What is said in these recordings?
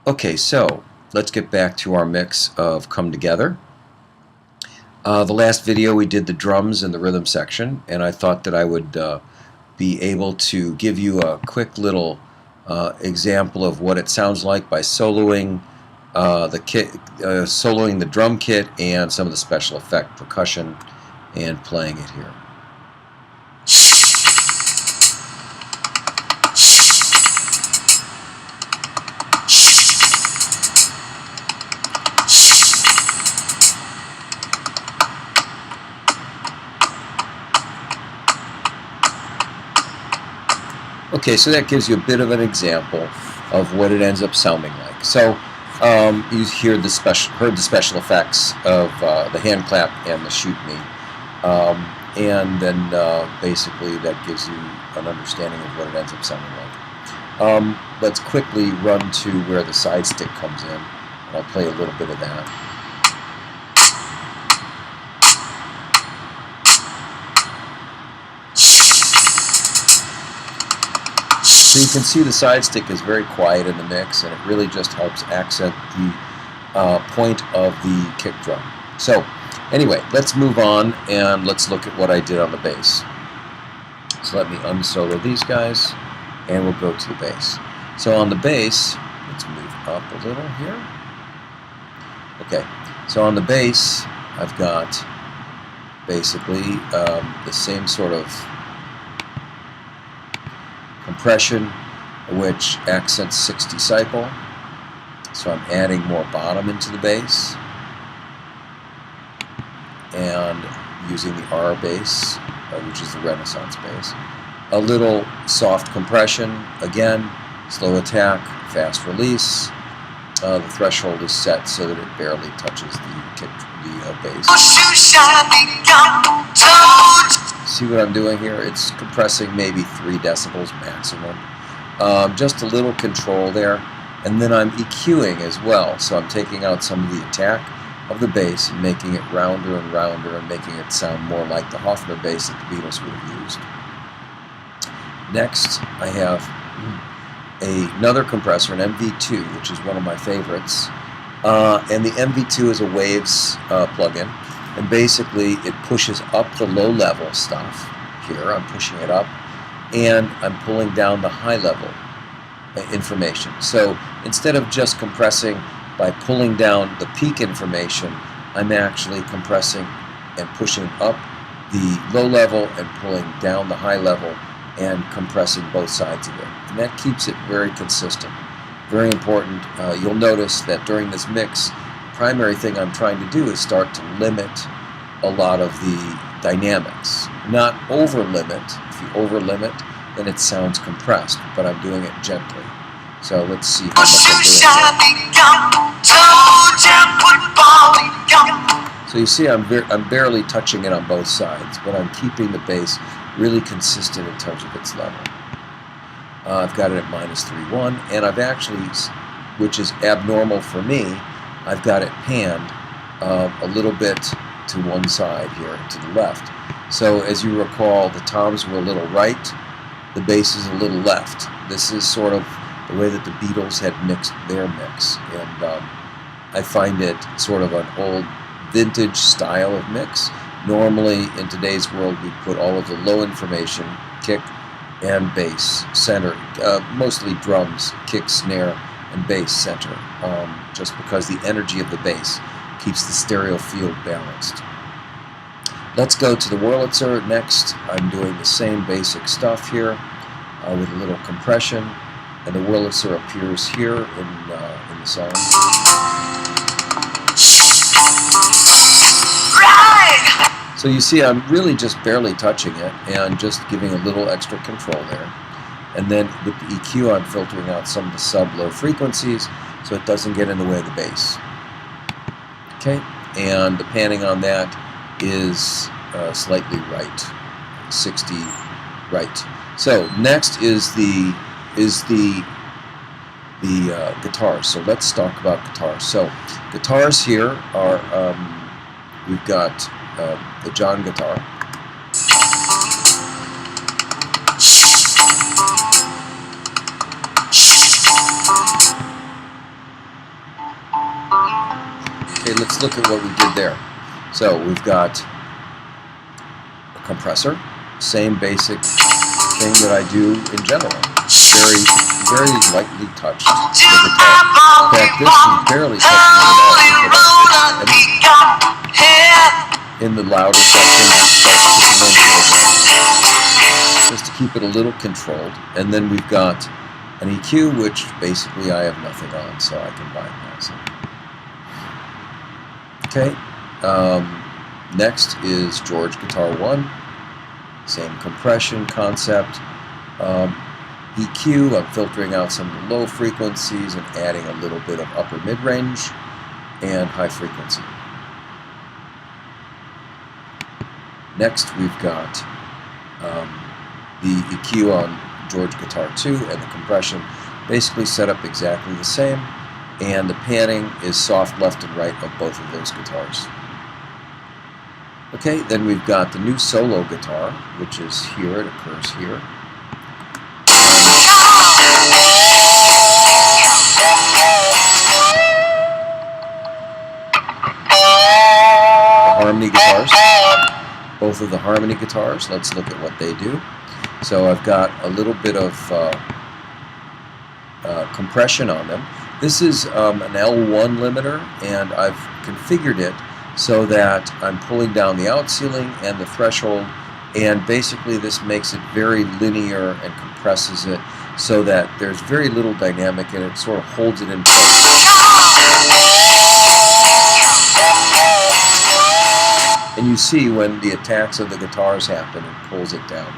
Okay, so let's get back to our mix of Come Together. The last video we did the drums and the rhythm section, and I thought that I would be able to give you a quick little example of what it sounds like by soloing soloing the drum kit and some of the special effect percussion and playing it here. Okay, so that gives you a bit of an example of what it ends up sounding like. So you heard the special effects of the hand clap and the shoot me, and then basically that gives you an understanding of what it ends up sounding like. Let's quickly run to where the side stick comes in, and I'll play a little bit of that. So you can see the side stick is very quiet in the mix, and it really just helps accent the point of the kick drum. So anyway, let's move on and let's look at what I did on the bass. So let me unsolo these guys, and we'll go to the bass. So on the bass, let's move up a little here. Okay, so on the bass, I've got basically the same sort of compression, which accents 60 cycle. So I'm adding more bottom into the bass and using the R bass, which is the Renaissance bass. A little soft compression, again, slow attack, fast release. The threshold is set so that it barely touches the bass. See what I'm doing here? It's compressing maybe 3 decibels maximum. Just a little control there. And then I'm EQing as well. So I'm taking out some of the attack of the bass and making it rounder and rounder and making it sound more like the Hofner bass that the Beatles would have used. Next, I have another compressor, an MV2, which is one of my favorites. And the MV2 is a Waves plugin. And basically, it pushes up the low-level stuff here. I'm pushing it up, and I'm pulling down the high-level information. So instead of just compressing by pulling down the peak information, I'm actually compressing and pushing up the low-level and pulling down the high-level and compressing both sides of it. And that keeps it very consistent. Very important. You'll notice that during this mix, primary thing I'm trying to do is start to limit a lot of the dynamics. Not over limit. If you over limit, then it sounds compressed, but I'm doing it gently. So let's see how much I'm doing. So you see I'm barely touching it on both sides, but I'm keeping the bass really consistent in terms of its level. I've got it at -3.1, and I've actually, which is abnormal for me, I've got it panned a little bit to one side here, to the left. So as you recall, the toms were a little right, the bass is a little left. This is sort of the way that the Beatles had mixed their mix, and I find it sort of an old vintage style of mix. Normally, in today's world, we put all of the low information, kick and bass, center, mostly drums, kick, snare, and bass center, just because the energy of the bass keeps the stereo field balanced. Let's go to the Wurlitzer next. I'm doing the same basic stuff here with a little compression, and the Wurlitzer appears here in the song. So you see I'm really just barely touching it and just giving a little extra control there. And then with the EQ, I'm filtering out some of the sub-low frequencies so it doesn't get in the way of the bass. Okay, and the panning on that is slightly right, 60 right. So next is the guitars. So let's talk about guitars. So guitars here are we've got the John guitar. let's look at what we did there. So we've got a compressor, same basic thing that I do in general. Very, very lightly touched the guitar. In fact, this is barely touching it at all. In the louder sections, just to keep it a little controlled. And then we've got an EQ, which basically I have nothing on, so I can bypass it. Okay. Next is George Guitar 1. Same compression concept. EQ, I'm filtering out some of the low frequencies and adding a little bit of upper mid-range and high frequency. Next we've got the EQ on George Guitar 2 and the compression basically set up exactly the same, and the panning is soft left and right of both of those guitars. Okay, then we've got the new solo guitar, which is here, it occurs here. The harmony guitars, both of the harmony guitars, let's look at what they do. So I've got a little bit of compression on them. This is an L1 limiter, and I've configured it so that I'm pulling down the out ceiling and the threshold, and basically this makes it very linear and compresses it so that there's very little dynamic and it sort of holds it in place. And you see when the attacks of the guitars happen, it pulls it down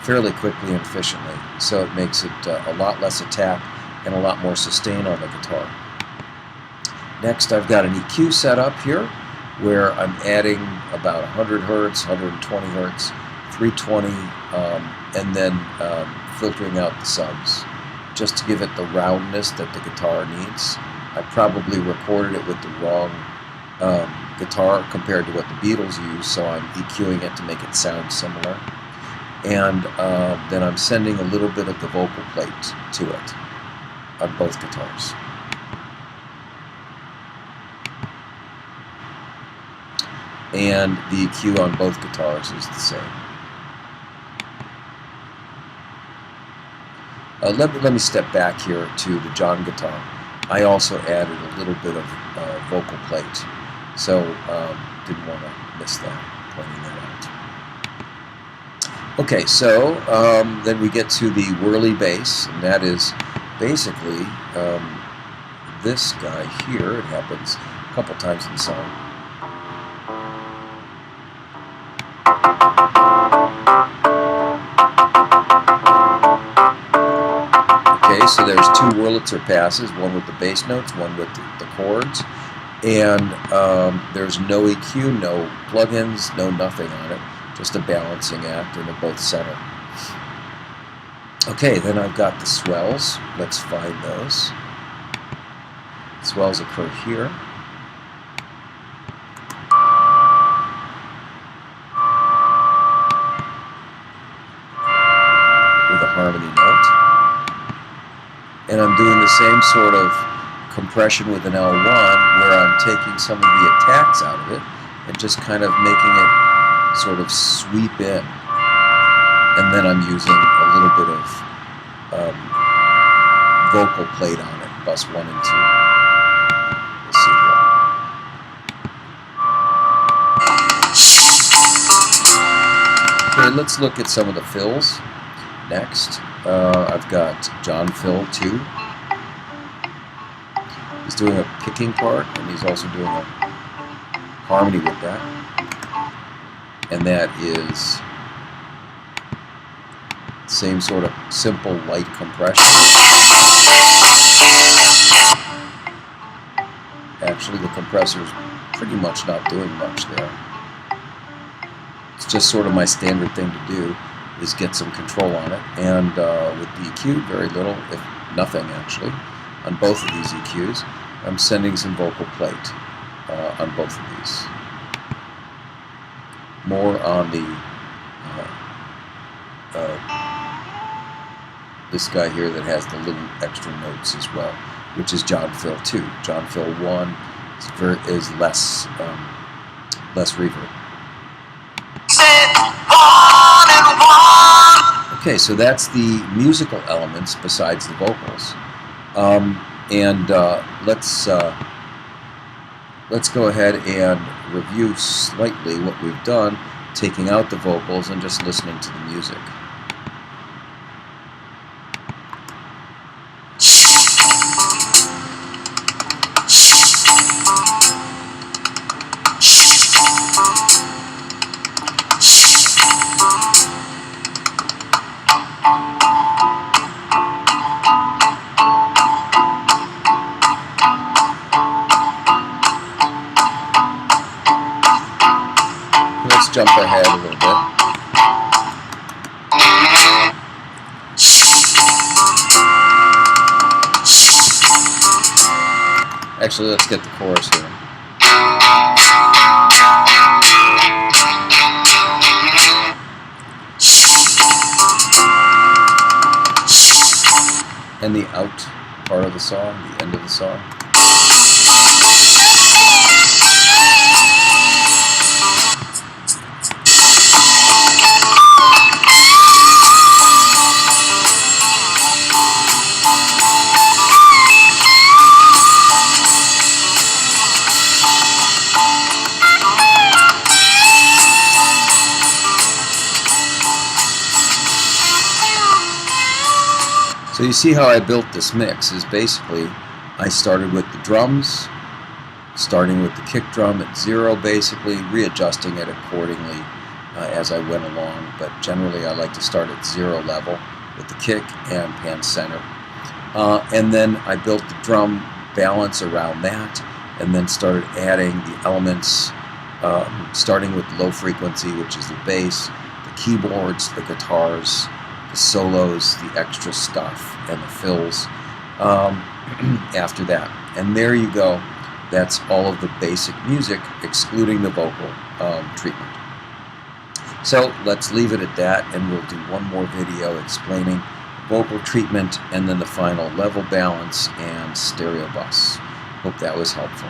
fairly quickly and efficiently, so it makes it a lot less attack and a lot more sustain on the guitar. Next, I've got an EQ set up here where I'm adding about 100 Hertz, 120 Hertz, 320, and then filtering out the subs, just to give it the roundness that the guitar needs. I probably recorded it with the wrong guitar compared to what the Beatles use, so I'm EQing it to make it sound similar. And then I'm sending a little bit of the vocal plate to it on both guitars. And the EQ on both guitars is the same. Let me step back here to the John guitar. I also added a little bit of vocal plate, so didn't want to miss that, pointing that out. Okay, so then we get to the whirly bass, and that is basically this guy here. It happens a couple times in the song. Okay, so there's two Wurlitzer passes, one with the bass notes, one with the chords, and there's no EQ, no plugins, no nothing on it, just a balancing act, and they're both center. Okay, then I've got the swells. Let's find those. Swells occur here. With a harmony note. And I'm doing the same sort of compression with an L1 where I'm taking some of the attacks out of it and just kind of making it sort of sweep in. And then I'm using a little bit of vocal plate on it, bus 1 and 2. Let's see here. Okay, let's look at some of the fills next. I've got John Fill 2. He's doing a picking part, and he's also doing a harmony with that. And that is same sort of simple light compression. Actually, the compressor is pretty much not doing much there. It's just sort of my standard thing to do, is get some control on it. And with the EQ, very little, if nothing actually, on both of these EQs. I'm sending some vocal plate on both of these. More on the this guy here that has the little extra notes as well, which is John Fill 2. John Fill 1 is less less reverb. Okay, so that's the musical elements besides the vocals, let's go ahead and review slightly what we've done, taking out the vocals and just listening to the music. Let's jump ahead a little bit. Actually, let's get the chorus here. And the out part of the song, the end of the song. So you see how I built this mix is basically I started with the drums, starting with the kick drum at 0 basically, readjusting it accordingly as I went along, but generally I like to start at 0 level with the kick and pan center. And then I built the drum balance around that and then started adding the elements, starting with low frequency, which is the bass, the keyboards, the guitars, the solos, the extra stuff, and the fills after that. And there you go. That's all of the basic music, excluding the vocal treatment. So let's leave it at that, and we'll do one more video explaining vocal treatment and then the final level balance and stereo bus. Hope that was helpful.